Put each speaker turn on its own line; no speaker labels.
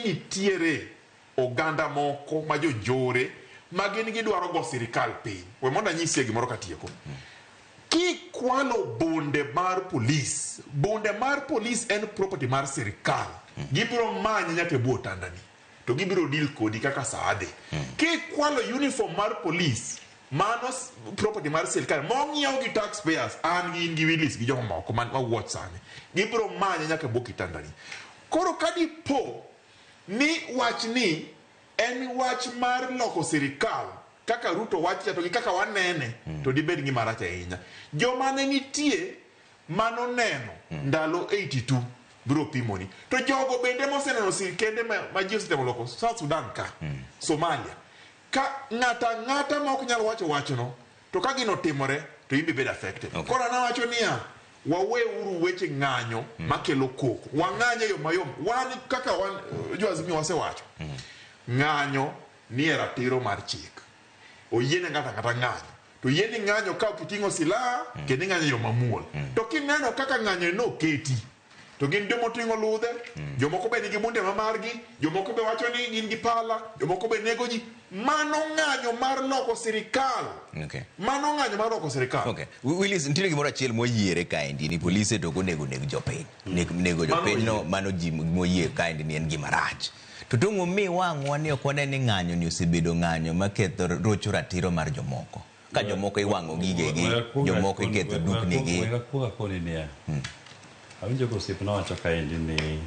nitiere oganda moko ma jojore ma gin gidwaro go sirikal piny. We mondo anyisi gimoro katieko. Kikwalo bonde mar polis en property mar sirikal. Gibiro manye nyaka e bwo tandani. To gibiro deal kodi kaka saade. Kikwalo uniform mar polis, mano property mar sirikal. Mong'iew gi taxpayers, an gi in gi Willis gi joma moko ma wuoch sani. Gibiro manye nyaka e bwo kitandani. Koro kadipo ni wach ni en wach mar loko sirikal, kaka Ruto wacha to gi kaka wanene, to dibed gima rach ahinya. Joma ne nitie mano neno ndalo 82 biro pimoni. To jogo bende moseneno sirkende ma ji osetemo loko South Sudan ka, Somalia. Ka ng'ata ma ok nyal wachono, to ka gino timore, to imbe bed affected. Koro anawacho niya, wawe uru weche ng'anyo makelo koko. Wang'anye yo mayom. Wan kaka jo Azimio wasewacho. Ng'anyo ni e ratiro mar chik. Oyiene ng'ata ng'anyo. To yiene ng'anyo ka okiting'o silaha, kendo ng'anyo yo mamuol. To kineno kaka ng'anyo no keti, to gin jomo ting'o ludhe, jomoko be nigi bunde mamargi, jomoko be wacho ni gin gi pala, jomoko be nego ji. Mano ng'anyo mar loko sirikal. Mano ng'anyo mar loko sirikal.
Willis, nitiere gimoro achiel moyiere kaendi ni polise to nego jopiny. Nego jopiny no mano ji moyie kaendi ni en gima rach. To tong'o mi wang'wa ni ok waneno ng'anyo ni osebedo ng'anyo maketho rocho ratiro mar jomoko. Ka jomoko iwang'o gigegi, jomoko iketho duknigi.
Awinjo ko osip nowacho kaendi ni